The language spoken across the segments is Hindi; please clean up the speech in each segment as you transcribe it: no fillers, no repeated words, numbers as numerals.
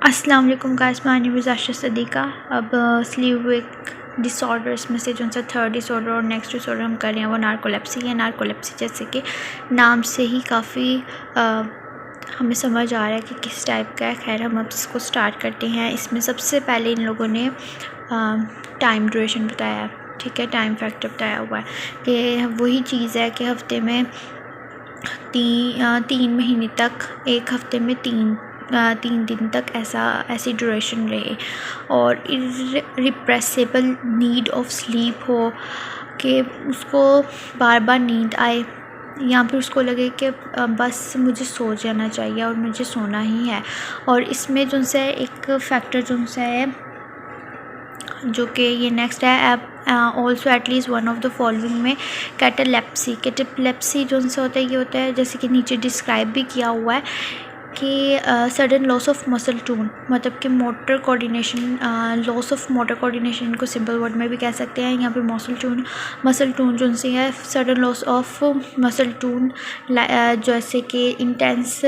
अस्सलाम वालेकुम गाइस, माय नेम इज़ आशा सदीका। अब स्लीप वेक डिसऑर्डर्स में से जो सा थर्ड डिसऑर्डर और नेक्स्ट डिसऑर्डर हम कर रहे हैं वो नार्कोलेप्सी है। नार्कोलेप्सी जैसे कि नाम से ही काफ़ी हमें समझ आ रहा है कि किस टाइप का है। खैर, हम अब इसको स्टार्ट करते हैं। इसमें सबसे पहले इन लोगों ने टाइम ड्यूरेशन बताया है, ठीक है, टाइम फैक्टर बताया हुआ है कि वही चीज़ है कि हफ्ते में 3 महीने तक, एक हफ्ते में 3 दिन तक ऐसी ड्यूरेशन रहे और इरिप्रेसिबल नीड ऑफ स्लीप हो कि उसको बार बार नींद आए या फिर उसको लगे कि बस मुझे सो जाना चाहिए और मुझे सोना ही है। और इसमें जो सा एक फैक्टर जो सा है जो कि ये नेक्स्ट है, also at least one of the following में कैटालेप्सी जो सा होता है, ये होता है जैसे कि नीचे डिस्क्राइब भी किया हुआ है कि sudden loss of muscle tone, मतलब कि motor coordination, loss of motor coordination को सिंपल वर्ड में भी कह सकते हैं। यहाँ पे मसल टून जो सी है, sudden loss of muscle tone, जैसे कि इंटेंस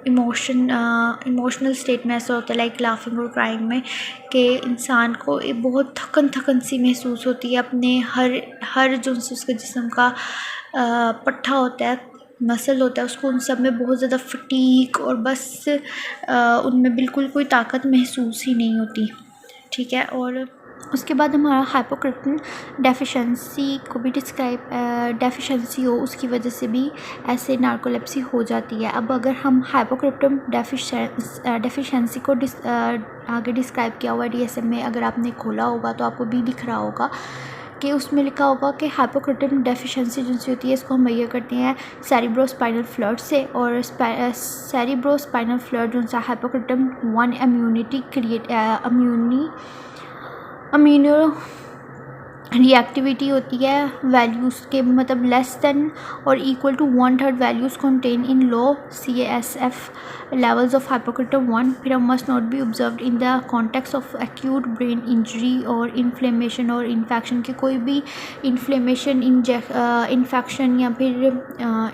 इमोशनल स्टेट में ऐसा होता है लाइक लाफिंग और क्राइंग में कि इंसान को एक बहुत थकन सी महसूस होती है अपने हर जो उसके जिस्म का पट्टा होता है, मसल होता है, उसको उन सब में बहुत ज़्यादा फटीक और बस उनमें बिल्कुल कोई ताकत महसूस ही नहीं होती, ठीक है। और उसके बाद हमारा हाइपोक्रिप्टन डेफिशिएंसी को भी डेफिशिएंसी हो, उसकी वजह से भी ऐसे नार्कोलेप्सी हो जाती है। अब अगर हम हाइपोक्रिप्टन डेफिशिएंसी को आगे डिस्क्राइब किया हुआ है DSM में, अगर आपने खोला होगा तो आपको भी दिख रहा होगा कि उसमें लिखा होगा कि हाइपोक्रिप्टन डेफिशिएंसी जिनसे होती है इसको हम मेजर करते हैं सेरिब्रोस्पाइनल फ्लूइड से। और सेरिब्रोस्पाइनल फ्लूइड जो सा हाइपोक्रिप्टन 1 इम्यूनो रिएक्टिविटी होती है वैल्यूज़ के, मतलब लेस देन और equal to 1/3 values contain in low CASF levels of hypocretin 1 फिर must not be observed in the context of acute brain injury और inflammation और infection के कोई भी inflammation infection या फिर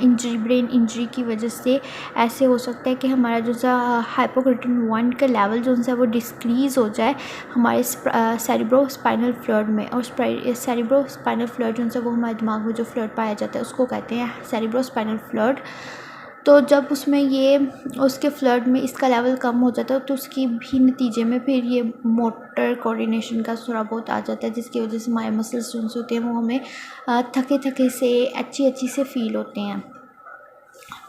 इंजरी, ब्रेन इंजरी की वजह से ऐसे हो सकता है कि हमारा जो सा हाइपोक्रेटिन 1 का लेवल जो सा वो डिक्रीज़ हो जाए हमारे सेरिब्रोस्पाइनल फ्लूइड में। और सेरिब्रोस्पाइनल फ्लूइड जो सा वो हमारे दिमाग में जो फ्लूइड पाया जाता है उसको कहते हैं सेरिब्रोस्पाइनल फ्लूइड। तो जब उसमें ये उसके फ्लूइड में इसका लेवल कम हो जाता है तो उसकी भी नतीजे में फिर ये मोटर कोऑर्डिनेशन का थोड़ा बहुत आ जाता है, जिसकी वजह से हमारे मसल्स जो होते हैं वो हमें थके से अच्छी से फील होते हैं।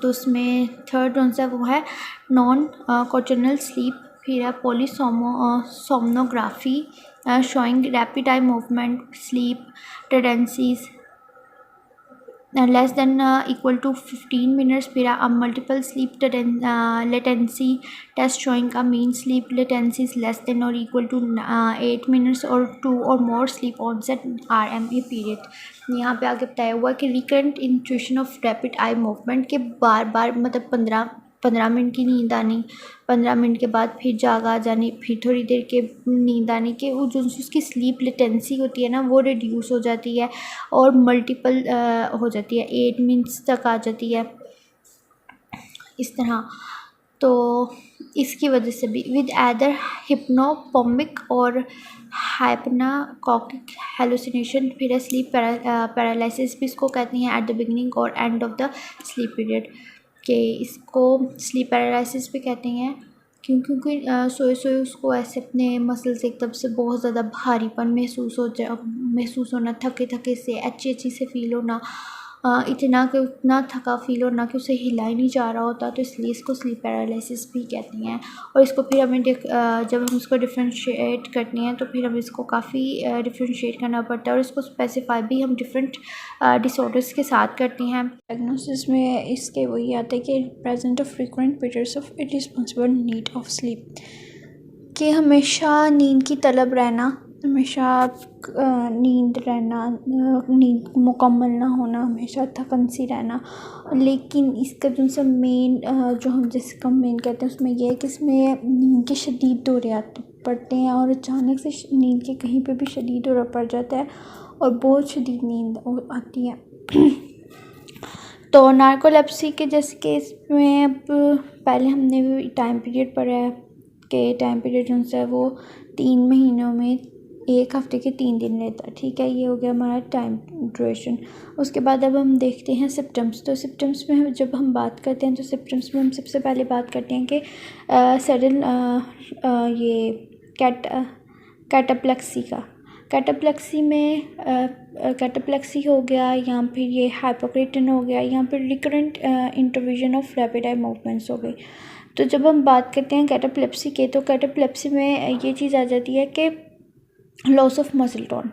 तो उसमें थर्ड कौन सा वो है नॉन कोटनल स्लीप, फिर है somnography showing rapid eye movement, sleep tendencies less than equal to 15 minutes, फिर multiple sleep latency test showing a mean sleep latency is less than or equal to 8 minutes और 2 or more sleep onset RMA period। यहाँ पे आगे बताया हुआ कि recurrent intuition of rapid eye movement के बार मतलब 15 मिनट की नींद आनी, 15 मिनट के बाद फिर जाग आ जानी, फिर थोड़ी देर के नींद आने के वो जो उसकी स्लीप लेटेंसी होती है ना वो रिड्यूस हो जाती है और मल्टीपल हो जाती है, 8 मिनट्स तक आ जाती है इस तरह। तो इसकी वजह से भी विद एदर हिप्नोपोमिक और हाइप्नाकॉकिक हेलुसिनेशन, फिर स्लीप पैरालिसिस भी इसको कहते हैं एट द बिगिनिंग और end of the sleep period के इसको स्लीप पैरालिसिस भी कहते हैं क्योंकि सोए उसको ऐसे अपने मसल्स एकदम से बहुत ज़्यादा भारीपन महसूस होना, थके से अच्छी से फील होना, इतना थका फील होना कि उसे हिला ही नहीं जा रहा होता, तो इसलिए इसको स्लीप पैरालिसिस भी कहते हैं। और इसको फिर हमें जब हम इसको डिफ्रेंशिएट करते हैं तो फिर हमें इसको काफ़ी डिफ्रेंशिएट करना पड़ता है और इसको स्पेसिफाई भी हम डिफरेंट डिसऑर्डर्स के साथ करते हैं। डायग्नोसिस में इसके वही आता है कि present of frequent periods of irresponsible need of sleep, कि हमेशा नींद की तलब रहना, हमेशा नींद मुकम्मल ना होना, हमेशा थकन सी रहना। लेकिन इसका जो सा मेन जो हम जिसका मेन कहते हैं उसमें यह है कि इसमें नींद के शदीद दौरे पड़ते हैं और अचानक से नींद के कहीं पे भी शदीद दौरा पड़ जाता है और बहुत शदीद नींद आती है। तो नार्कोलेप्सी के जैसे केस में अब पहले हमने भी टाइम पीरियड पढ़ा है के टाइम पीरियड जो है वो 3 महीनों में 1 हफ्ते के 3 दिन लेता है। ठीक है, ये हो गया हमारा टाइम ड्यूरेशन। उसके बाद अब हम देखते हैं सिम्टम्स। तो सिम्टम्स में जब हम बात करते हैं तो सिम्टम्स में हम सबसे पहले बात करते हैं कि सडन ये कैटाप्लेक्सी का। कैटाप्लेक्सी में कैटाप्लेक्सी हो गया या फिर ये हाइपोक्रेटन हो गया या फिर recurrent intervention of rapid eye movements हो गई। तो जब हम बात करते हैं कैटाप्लेक्सी के, तो कैटाप्लेक्सी में ये चीज़ आ जाती है कि लॉस ऑफ मसल टोन,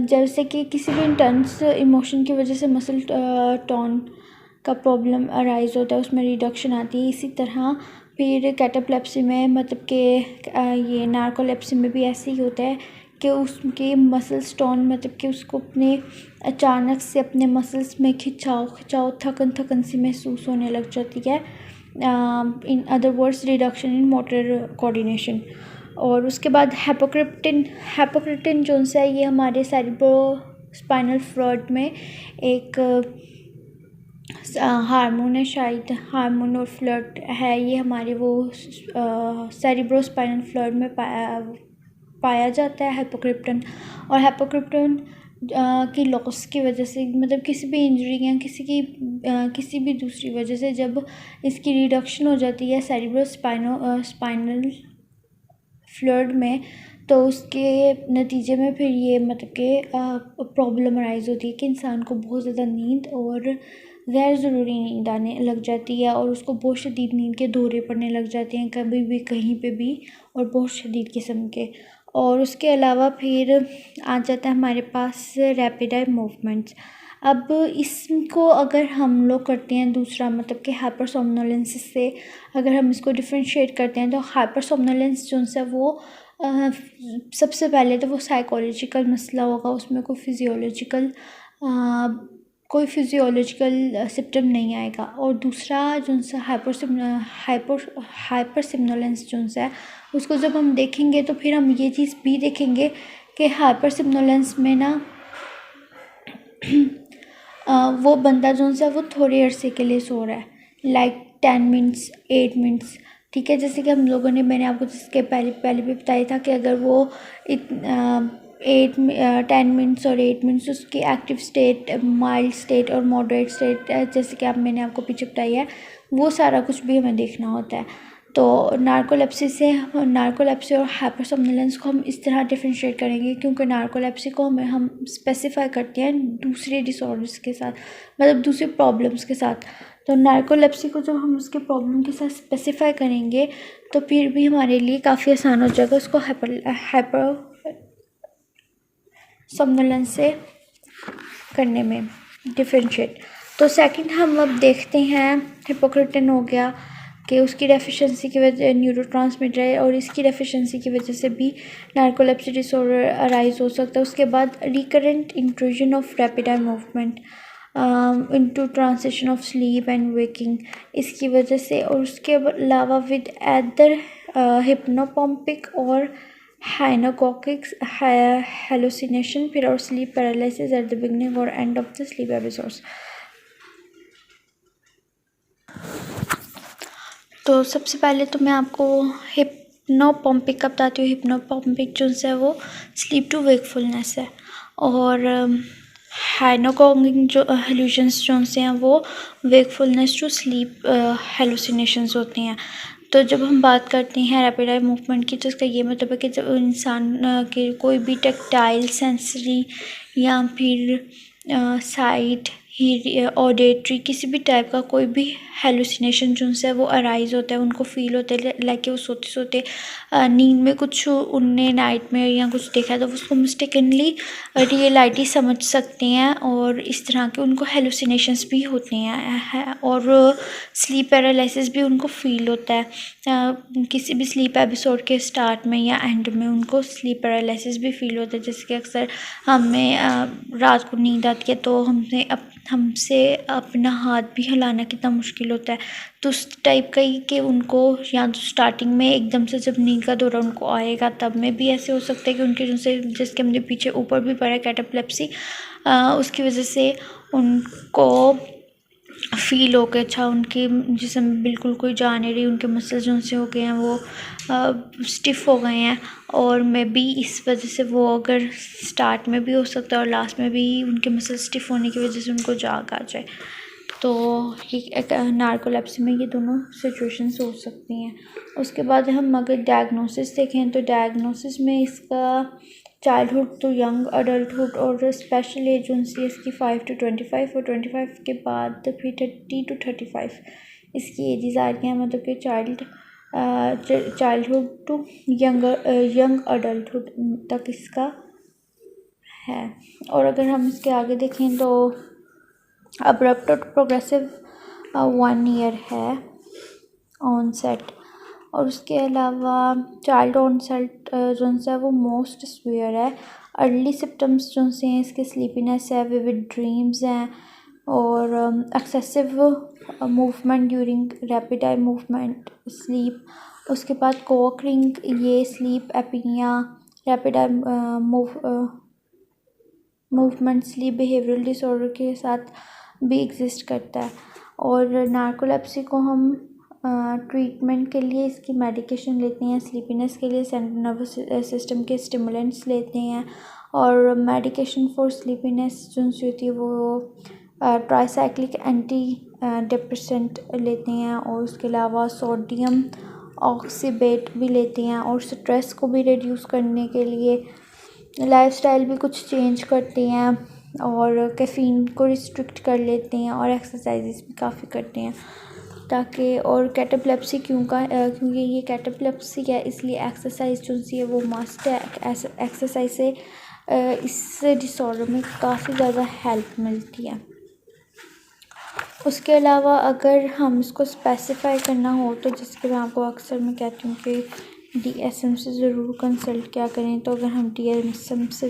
जैसे कि किसी भी इंटेंस इमोशन की वजह से मसल टोन का प्रॉब्लम अराइज होता है, उसमें रिडक्शन आती है। इसी तरह फिर कैटाप्लेक्सी में मतलब कि ये नार्कोलेप्सी में भी ऐसे ही होता है कि उसके मसल्स टोन मतलब कि उसको अपने अचानक से अपने मसल्स में खिंचाव थकन सी महसूस होने लग जाती है। In other words reduction in motor coordination. और उसके बाद हैपोक्रेटिन जो है ये हमारे सेरिब्रो स्पाइनल फ्लूइड में एक हार्मोन है, शायद हार्मोन और फ्लूइड है, ये हमारे वो सेरिब्रो स्पाइनल फ्लूइड में पाया जाता है हैपोक्रेटिन। और हैपोक्रेटिन की लॉस की वजह से मतलब किसी भी इंजरी या किसी भी दूसरी वजह से जब इसकी रिडक्शन हो जाती है सेरिब्रो स्पाइनल फ्लूइड में, तो उसके नतीजे में फिर ये मतलब कि प्रॉब्लम अराइज होती है कि इंसान को बहुत ज़्यादा नींद और गैर ज़रूरी नींद आने लग जाती है और उसको बहुत शदीद नींद के दौरे पड़ने लग जाते हैं कभी भी कहीं पे भी, और बहुत शदीद किस्म के। और उसके अलावा फिर आ जाता है हमारे पास रैपिड आई मूवमेंट्स। अब इसको अगर हम लोग करते हैं दूसरा मतलब कि हाइपर सोमनोलेंस से अगर हम इसको डिफ्रेंशिएट करते हैं, तो हाइपर सोमनोलेंस जो है वो सबसे पहले तो वो साइकोलॉजिकल मसला होगा, उसमें कोई फिजियोलॉजिकल सिम्टम नहीं आएगा। और दूसरा जो सा हाइपर सिम्नोलेंस जो है उसको जब हम देखेंगे तो फिर हम ये चीज़ भी देखेंगे कि हाइपर सिम्नोलेंस में ना वो बंदा जो है वो थोड़े अरसे के लिए सो रहा है, लाइक 10 मिनट्स 8 मिनट्स। ठीक है, जैसे कि हम लोगों ने मैंने आपको जिसके पहले भी बताया था कि अगर वो 10 मिनट्स और 8 मिनट्स उसकी एक्टिव स्टेट, माइल्ड स्टेट और मॉडरेट स्टेट जैसे कि मैंने आपको पीछे बताया है, वो सारा कुछ भी हमें देखना होता है। तो नार्कोलेप्सी और हाइपरसोमनोलेंस को हम इस तरह डिफरेंशिएट करेंगे, क्योंकि नार्कोलेप्सी को हम स्पेसिफाई करते हैं दूसरे डिसऑर्डर्स के साथ, मतलब दूसरे प्रॉब्लम्स के साथ। तो नार्कोलेप्सी को जब हम उसके प्रॉब्लम के साथ स्पेसिफाई करेंगे तो फिर भी हमारे लिए काफ़ी आसान हो जाएगा उसको हाइपर सोमनोलेंस से करने में डिफरेंशिएट। तो सेकंड हम अब देखते हैं हिपोक्रेटिन हो गया कि उसकी डेफिशिएंसी की वजह न्यूरोट्रांसमीटर है और इसकी डेफिशिएंसी की वजह से भी नार्कोलेप्सी डिसऑर्डर अराइज हो सकता है। उसके बाद recurrent intrusion of rapid eye movement into transition of sleep and waking, इसकी वजह से। और उसके अलावा विद अदर हिप्नोपम्पिक और हाइनोकॉकिक्स हेलुसिनेशन फिर और sleep paralysis at the beginning और end of the sleep episodes. तो सबसे पहले तो मैं आपको हिप्नोपम्पिक का बताती हूँ। हिप्नोपम्पिक जो है वो स्लीप टू वेकफुलनेस है, और हाइनोकॉगिंग जो हेलुशंस जो हैं वो वेकफुलनेस टू स्लीप हेलुसिनेशंस होती हैं। तो जब हम बात करते हैं रैपिड आई मूवमेंट की, तो इसका ये मतलब है कि जब इंसान के कोई भी टेक्टाइल, सेंसरी या फिर साइट, ऑडिटरी किसी भी टाइप का कोई भी हेलुसिनेशन जो है वो अराइज होता है, उनको फील होते हैं लाइक कि वो सोते सोते नींद में कुछ उनने नाइट में या कुछ देखा है तो उसको मिस्टेकनली रियलिटी समझ सकते हैं, और इस तरह के उनको हेलुसिनेशंस भी होते हैं। और स्लीप पैरालिसिस भी उनको फील होता है किसी भी स्लीप एपिसोड के स्टार्ट में या एंड में उनको स्लीप पैरालिसिस भी फील होता है। जैसे कि अक्सर हमें रात को नींद आती है तो हमसे अपना हाथ भी हिलाना कितना मुश्किल होता है, तो उस टाइप का ही कि उनको या तो स्टार्टिंग में एकदम से जब नींद का दौरा उनको आएगा तब में भी ऐसे हो सकता है कि उनके जिसके हमने पीछे ऊपर भी पढ़ा कैटाप्लेप्सी, उसकी वजह से उनको फ़ील हो के अच्छा उनके जिस्म में बिल्कुल कोई जान नहीं रही, उनके मसल्स जो से हो गए हैं वो स्टिफ़ हो गए हैं, और मे बी इस वजह से वो अगर स्टार्ट में भी हो सकता है और लास्ट में भी उनके मसल्स स्टिफ़ होने की वजह से उनको जाग आ जाए। तो ये नार्कोलेप्सी में ये दोनों सिचुएशंस हो सकती हैं। उसके बाद हम अगर डायग्नोसिस देखें तो डायग्नोसिस में इसका चाइल्डहुड टू यंग अडल्टहुड और स्पेशल एज उनसी इसकी 5 to 25 और 25 के बाद फिर 30 to 35 इसकी एजेस आ रही हैं, मतलब कि चाइल्डहुड टू यंग अडल्टहुड तक इसका है। और अगर हम इसके आगे देखें तो अब्रप्ट और प्रोग्रेसिव 1 year है ऑनसेट, और उसके अलावा चाइल्ड ऑनसेट जो है वो मोस्ट सीवियर है। अर्ली सिम्टम्स जो से हैं इसके स्लीपीनेस है, विविड ड्रीम्स हैं, और excessive movement during rapid eye movement sleep. उसके बाद कोअक्रिंग, ये sleep apnoea, rapid eye movement sleep behavioural disorder के साथ भी एग्जिस्ट करता है। और नार्कोलेप्सी को हम ट्रीटमेंट के लिए इसकी मेडिकेशन लेते हैं, स्लीपीनेस के लिए सेंट्रल नर्वस सिस्टम के स्टिमुलेंट्स लेते हैं, और मेडिकेशन फॉर स्लीपीनेस जो होती है वो ट्राइसाइक्लिक एंटी डिप्रेसेंट लेते हैं, और उसके अलावा सोडियम ऑक्सीबेट भी लेते हैं, और स्ट्रेस को भी रिड्यूस करने के लिए लाइफस्टाइल भी कुछ चेंज करते हैं, और कैफ़ीन को रिस्ट्रिक्ट कर लेते हैं, और एक्सरसाइजेस भी काफ़ी करते हैं ताकि। और कैटाप्लेप्सी क्योंकि ये कैटाप्लेप्सी है इसलिए एक्सरसाइज जो सी है वो मस्ट है। एक्सरसाइज से इस डिसऑर्डर में काफ़ी ज़्यादा हेल्प मिलती है। उसके अलावा अगर हम इसको स्पेसिफाई करना हो तो जिसके मैं आपको अक्सर मैं कहती हूँ कि DSM से ज़रूर कंसल्ट क्या करें। तो अगर हम DSM से